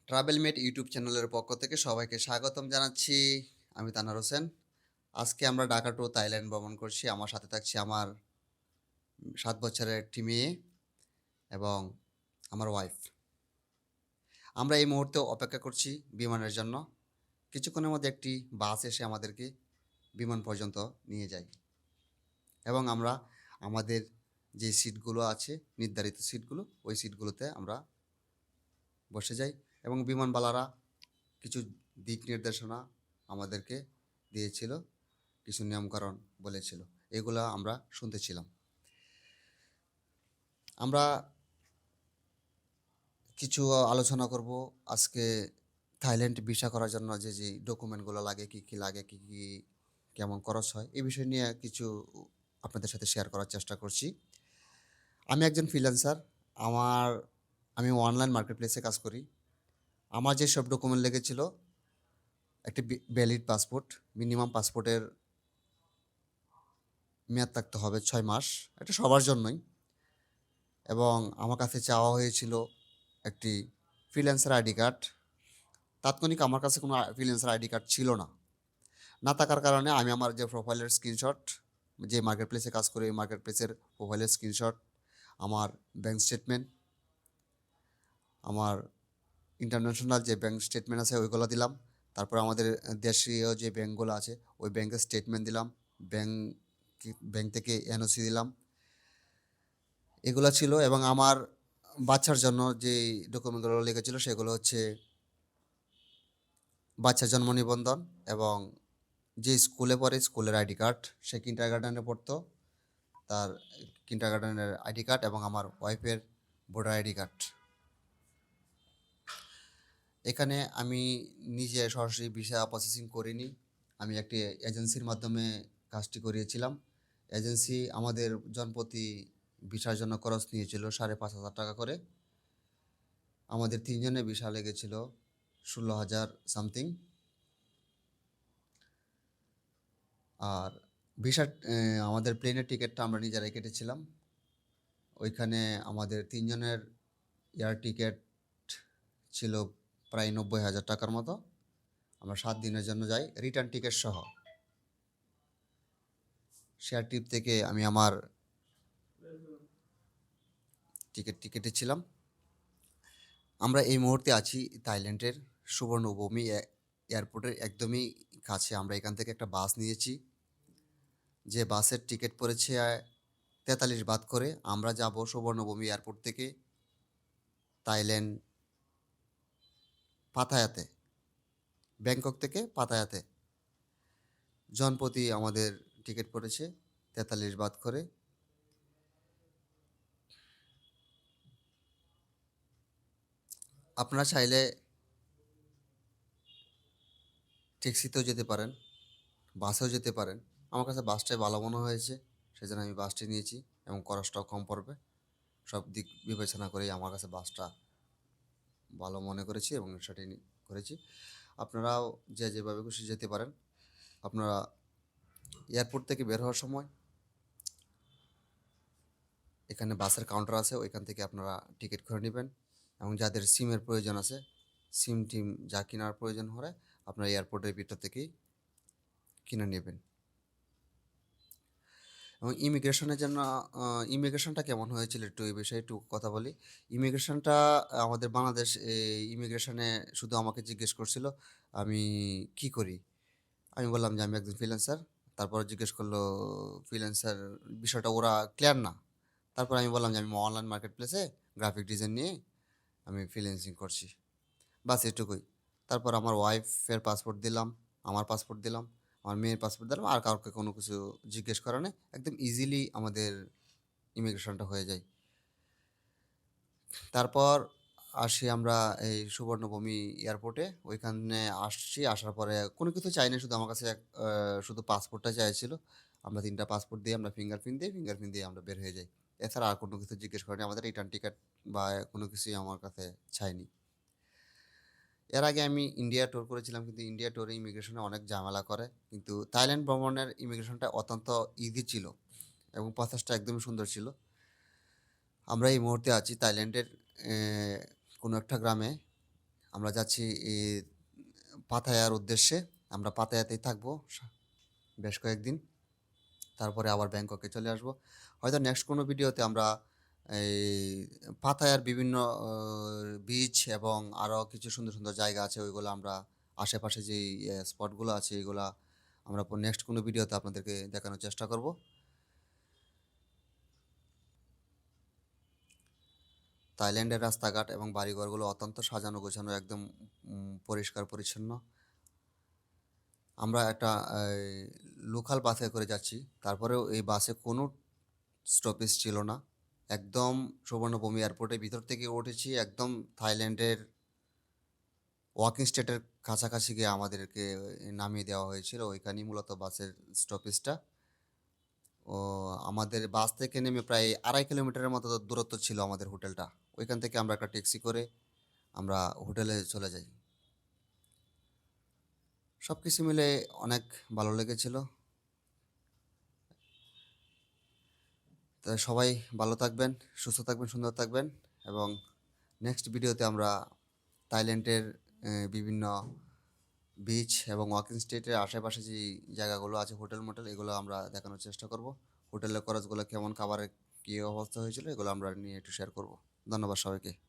Travel মেট YouTube চ্যানেলের পক্ষ থেকে সবাইকে স্বাগতম জানাচ্ছি। আমি তানহার হোসেন। আজকে আমরা ঢাকা টু থাইল্যান্ড ভ্রমণ করছি। আমার সাথে থাকছে আমার ৭ বছরের একটি মেয়ে এবং আমার ওয়াইফ। আমরা এই মুহূর্তে অপেক্ষা করছি বিমানের জন্য। কিছুক্ষণের মধ্যে একটি বাস এসে আমাদেরকে বিমান পর্যন্ত নিয়ে যায় এবং আমরা আমাদের যে সিটগুলো আছে, নির্ধারিত সিটগুলো, ওই সিটগুলোতে আমরা বসে যাই এবং বিমানবালারা কিছু দিক নির্দেশনা আমাদেরকে দিয়েছিল, কিছু নিয়মকানুন বলেছিল। এগুলো আমরা শুনতেছিলাম। আমরা কিছু আলোচনা করব আজকে থাইল্যান্ড ভিসা করার জন্য যে ডকুমেন্টগুলো লাগে, কী লাগে, কী কেমন খরচ হয়, এই বিষয় নিয়ে কিছু আপনাদের সাথে শেয়ার করার চেষ্টা করছি। আমি একজন ফ্রিল্যান্সার। আমার আমি অনলাইন মার্কেট প্লেসে কাজ করি। আমার যেসব ডকুমেন্ট লেগেছিল, একটি ভ্যালিড পাসপোর্ট, মিনিমাম পাসপোর্টের মেয়াদ থাকতে হবে ৬ মাস। এটা সবার জন্যই। এবং আমার কাছে চাওয়া হয়েছিল একটি ফ্রিল্যান্সার আইডি কার্ড। তাৎক্ষণিক আমার কাছে কোনো ফ্রিল্যান্সার আইডি কার্ড ছিল না। না থাকার কারণে আমি আমার যে প্রোফাইলের স্ক্রিনশট, যে মার্কেট প্লেসে কাজ করি, এই মার্কেট প্লেসের প্রোফাইলের স্ক্রিনশট, আমার ব্যাঙ্ক স্টেটমেন্ট, আমার ইন্টারন্যাশনাল যে ব্যাঙ্ক স্টেটমেন্ট আছে ওইগুলো দিলাম। তারপর আমাদের দেশীয় যে ব্যাঙ্কগুলো আছে ওই ব্যাঙ্কের স্টেটমেন্ট দিলাম। ব্যাঙ্ক ব্যাঙ্ক থেকে এনওসি দিলাম। এগুলো ছিল এবং আমার বাচ্চার জন্য যেই ডকুমেন্টগুলো লেগেছিল সেগুলো হচ্ছে বাচ্চার জন্ম নিবন্ধন এবং যে স্কুলে পড়ে স্কুলের আইডি কার্ড, সে কিন্ডারগার্টেনে পড়তো, তার কিন্ডারগার্টেনের আইডি কার্ড এবং আমার ওয়াইফের ভোটার আইডি কার্ড। এখানে আমি নিজে সরাসরি ভিসা প্রসেসিং করিনি। আমি একটি এজেন্সির মাধ্যমে কাজটি করিয়েছিলাম। এজেন্সি আমাদের জনপ্রতি ভিসার জন্য খরচ নিয়েছিল ৫,৫০০ টাকা করে। আমাদের ৩ জনের ভিসা লেগেছিল ১৬,০০০ সামথিং। আর ভিসার আমাদের প্লেনের টিকিটটা আমরা নিজেরাই কেটেছিলাম। ওইখানে আমাদের ৩ জনের এয়ার টিকিট ছিল প্রায় ৯০,০০০ টাকার মতো। আমরা ৭ দিনের জন্য যাই, রিটার্ন টিকিট সহ। শেয়ার ট্রিপ থেকে আমি আমার টিকিটটি কেটেছিলাম। আমরা এই মুহূর্তে আছি থাইল্যান্ডের সুবর্ণভূমি এয়ারপোর্টের একদমই কাছে। আমরা এখান থেকে একটা বাস নিয়েছি, যে বাসের টিকিট পড়েছে ৪৩ বাত করে। আমরা যাব সুবর্ণভূমি এয়ারপোর্ট থেকে থাইল্যান্ড পাতায়াতে, ব্যাংকক থেকে পাতায়াতে। জনপ্রতি আমাদের টিকিট পড়েছে ৪৩ বাত করে। আপনারা চাইলে ট্যাক্সিতেও যেতে পারেন, বাসেও যেতে পারেন। আমার কাছে বাসটাই ভালো মনে হয়েছে, সেজন্য আমি বাসটি নিয়েছি এবং খরচটাও কম পড়বে। সব দিক বিবেচনা করেই আমার কাছে বাসটা ভালো মনে করেছি এবং সেটাই করেছি। আপনারাও যে যেভাবে খুশি যেতে পারেন। আপনারা এয়ারপোর্ট থেকে বের হওয়ার সময় এখানে বাসের কাউন্টার আছে, ওইখান থেকে আপনারা টিকিট করে নেবেন এবং যাদের সিমের প্রয়োজন আছে, সিম টিম যা কেনার প্রয়োজন হয় আপনারা এয়ারপোর্টের ভিতর থেকেই কিনে নেবেন। এবং ইমিগ্রেশনের জন্য ইমিগ্রেশনটা কেমন হয়েছিল একটু এই বিষয়ে একটু কথা বলি। ইমিগ্রেশনটা আমাদের বাংলাদেশ ইমিগ্রেশনে শুধু আমাকে জিজ্ঞেস করছিল আমি কি করি। আমি বললাম যে আমি একজন ফ্রিল্যান্সার। তারপর জিজ্ঞেস করলো ফ্রিল্যান্সার বিষয়টা ওরা ক্লিয়ার না। তারপর আমি বললাম যে আমি অনলাইন মার্কেট প্লেসে গ্রাফিক ডিজাইন নিয়ে আমি ফ্রিল্যান্সিং করছি। বাস এটুকুই। তারপর আমার ওয়াইফের পাসপোর্ট দিলাম, আমার পাসপোর্ট দিলাম, আমার মেয়ের পাসপোর্ট দিলাম। আর কাউকে কোনো কিছু জিজ্ঞেস করা নেই। একদম ইজিলি আমাদের ইমিগ্রেশনটা হয়ে যায়। তারপর আসি আমরা এই সুবর্ণভূমি এয়ারপোর্টে। ওইখানে আসছি, আসার পরে কোনো কিছু চাইনি। শুধু আমার কাছে শুধু পাসপোর্টটা চাইছিল। আমরা ৩ টা পাসপোর্ট দিয়ে আমরা ফিঙ্গারপ্রিন্ট দিয়ে আমরা বের হয়ে যাই। এছাড়া আর কোনো কিছু জিজ্ঞেস করেনি। আমাদের রিটার্ন টিকেট বা কোনো কিছুই আমার কাছে চায়নি। এর আগে আমি ইন্ডিয়া ট্যুর করেছিলাম, কিন্তু ইন্ডিয়া ট্যুরে ইমিগ্রেশনে অনেক ঝামেলা করে। কিন্তু থাইল্যান্ড ভ্রমণের ইমিগ্রেশনটা অত্যন্ত ইজি ছিল এবং প্রসেসটা একদমই সুন্দর ছিল। আমরা এই মুহূর্তে আছি থাইল্যান্ডের কোনো একটা গ্রামে। আমরা যাচ্ছি এই পাতায়ার উদ্দেশ্যে। আমরা পাতায়াতেই থাকবো বেশ কয়েকদিন। তারপরে আবার ব্যাংককে চলে আসবো। হয়তো নেক্সট কোনো ভিডিওতে আমরা এই পাতায়ার বিভিন্ন বিচ এবং আরও কিছু সুন্দর, সুন্দর জায়গা আছে ওইগুলো আমরা আশেপাশে যেই স্পটগুলো আছে এগুলা আমরা নেক্সট কোনো ভিডিওতে আপনাদেরকে দেখানোর চেষ্টা করব। থাইল্যান্ডের রাস্তাঘাট এবং বাড়িঘরগুলো অত্যন্ত সাজানো গোছানো একদম পরিষ্কার পরিচ্ছন্ন। আমরা একটা লোকাল বাসে করে যাচ্ছি। তারপরেও এই বাসে কোনো স্টপেজ ছিল না। একদম সুবর্ণভূমি এয়ারপোর্টের ভিতর থেকে উঠেছি। একদম থাইল্যান্ডের ওয়াকিং স্টেটের কাছাকাছি গিয়ে আমাদেরকে নামিয়ে দেওয়া হয়েছিল। ওইখানেই মূলত বাসের স্টপেজটা। ও আমাদের বাস থেকে নেমে প্রায় ২.৫ কিলোমিটারের মতো দূরত্ব ছিল আমাদের হোটেলটা। ওইখান থেকে আমরা একটা ট্যাক্সি করে আমরা হোটেলে চলে যাই। সব কিছু মিলে অনেক ভালো লেগেছিল। তো সবাই ভালো থাকবেন, সুস্থ থাকবেন, সুন্দর থাকবেন এবং নেক্সট ভিডিওতে আমরা থাইল্যান্ডের বিভিন্ন বিচ এবং ওয়াকিং স্ট্রিটের আশেপাশে যে জায়গাগুলো আছে হোটেল-মোটেল এগুলো আমরা দেখানোর চেষ্টা করব। হোটেলের খরচগুলো কেমন, খাবারের কী অবস্থা হয়েছিল এগুলো আমরা নিয়ে একটু শেয়ার করব। ধন্যবাদ সবাইকে।